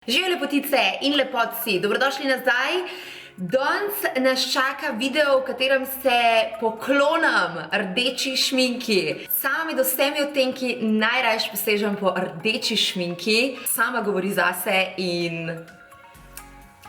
Živijo lepotice in lepotci, dobrodošli nazaj. Danes nas čaka video, v katerem se poklonam rdeči šminki. Sama med vsemi odtenki najrajši posežem po rdeči šminki. Sama govori zase in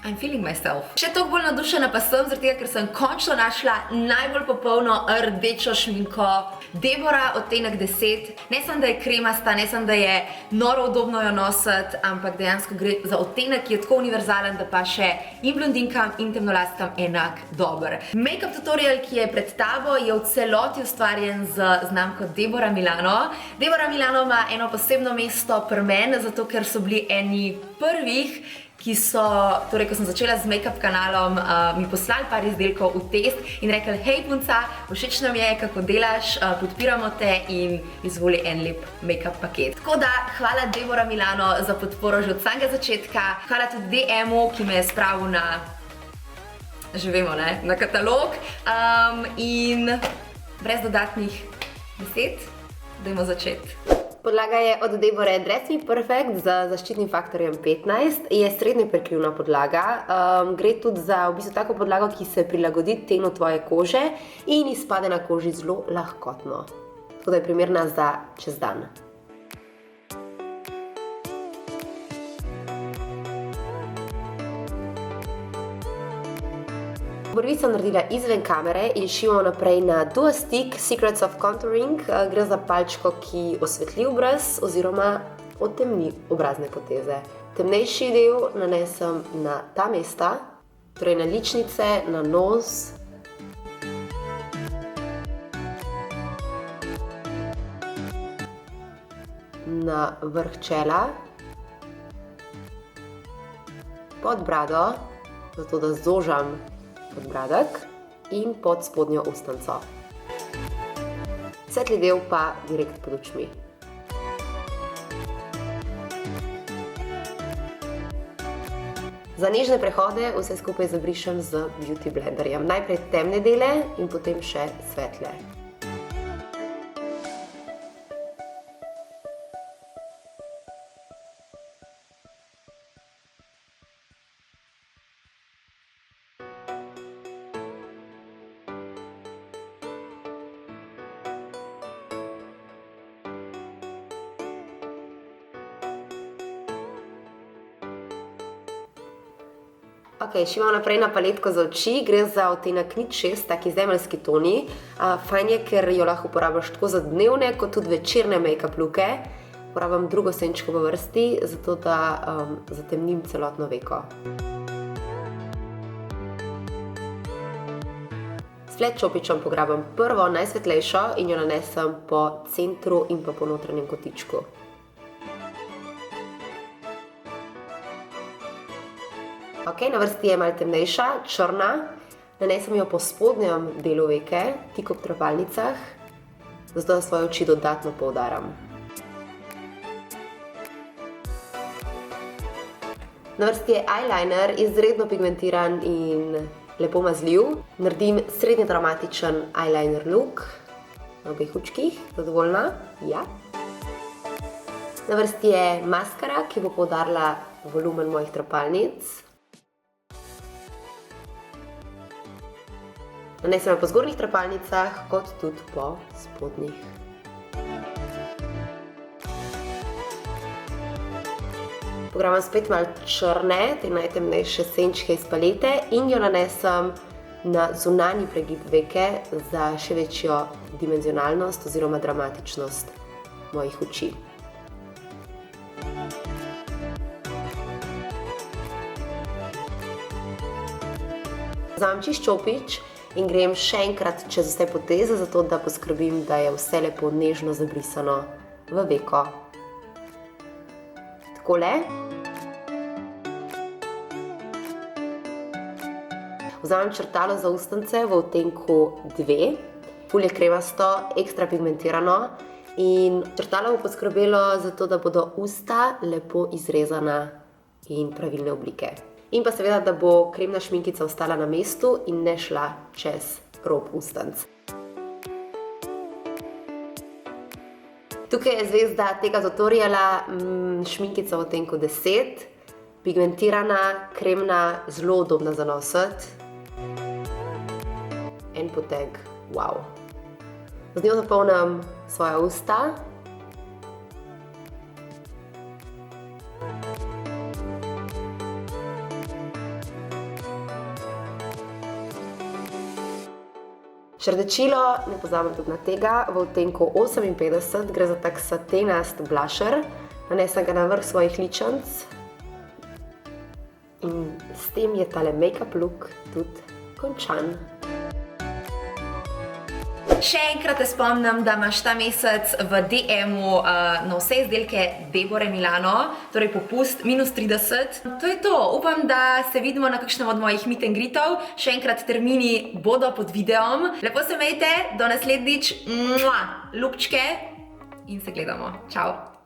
I'm feeling myself. Še toliko bolj navdušena pa sem, zaradi tega, ker sem končno našla najbolj popolno rdečo šminko. Deborah odtenek 10. Ne samo, da je kremasta, ne samo, da je noro udobno jo nositi, ampak dejansko gre za odtenek, ki je tako univerzalen, da pa še in blondinkam in temnolaskam enak dober. Make-up tutorial, ki je pred tabo, je v celoti ustvarjen z znamko Deborah Milano. Deborah Milano ima eno posebno mesto pri meni, zato ker so bili eni prvih, ki so, torej ko sem začela z make-up kanalom, mi poslali par izdelkov v test in rekli, hej punca, všeč nam je, kako delaš, podpiramo te in izvoli en lep make-up paket. Tako da, hvala Deborah Milano za podporo že od samega začetka, hvala tudi DM-u, ki me je spravil na, že vemo, ne, na katalog in brez dodatnih besed, dajmo začeti. Podlaga je od Deborah Dress Me Perfect z zaščitnim faktorjem 15. Je srednje prekrivna podlaga. Gre tudi za v bistvu tako podlago, ki se prilagodi tenu tvoje kože in izpade na koži zelo lahkotno. Tako da je primerna za čez dan. Obrvi sem naredila izven kamere in šivamo naprej na Duo Stick Secrets of Contouring. Gre za palčko, ki osvetli obraz oziroma odtemni obrazne poteze. Temnejši del nanesem na ta mesta, torej na ličnice, na nos. Na vrh čela. Pod brado, zato da zožam podbradek in pod spodnjo ustnico. Svetli del pa direkt pod očmi. Za nežne prehode vse skupaj zabrišem z beauty blenderjem. Najprej temne dele in potem še svetle. Ok, šivamo naprej na paletko za oči, gre za odtenek 06, taki zemeljski toni. Fajn je, ker jo lahko uporabiš tako za dnevne, kot tudi večerne make-up luke. Uporabljam drugo senčko v vrsti, zato da zatemnim celotno veko. S flat čopičem pograbam prvo najsvetlejšo in jo nanesem po centru in pa po notranjem kotičku. Ok, na vrsti je malo temnejša, črna. Nanesem jo po spodnjem delu veke, tik ob trepalnicah, zato da svoje oči dodatno poudaram. Na vrsti je eyeliner, izredno pigmentiran in lepo mazljiv. Naredim srednje dramatičen eyeliner look na obeh očkih, zadovoljna? Ja. Na vrsti je maskara, ki bo poudarila volumen mojih trepalnic. Nanesem jo po zgornjih trepalnicah, kot tudi po spodnjih. Pograbam spet malo črne, te najtemnejše senčke iz palete in jo nanesem na zunanji pregib veke za še večjo dimenzionalnost oziroma dramatičnost mojih oči. Vzamem čist čopič in grem še enkrat čez vse poteze, zato da poskrbim, da je vse lepo nežno zabrisano v veko. Takole. Vzamem črtalo za ustnice v odtenku 2. Ful je kremasto, ekstra pigmentirano in črtalo bo poskrbelo za to, da bodo usta lepo izrezana in pravilne oblike. In pa seveda, da bo kremna šminkica ostala na mestu in ne šla čez rob ustnic. Tukaj je zvezda tega tutoriala, šminkica v odtenku 10. Pigmentirana, kremna, zelo udobna za nositi. En poteg, wow. Z njo zapolnim svoja usta. Rdečilo, ne pozabim tudi na tega, v odtenku 58, gre za tak satenast blusher. Nanesem ga na vrh svojih ličenc. In s tem je tale make-up look tudi končan. Še enkrat te spomnim, da imaš ta mesec v DM-u na vse izdelke Debore Milano, torej popust -30. To je to, upam, da se vidimo na kakšnem od mojih meet and greetov. Še enkrat termini bodo pod videom. Lepo se imejte, do naslednjič, ljubčke in se gledamo. Čau!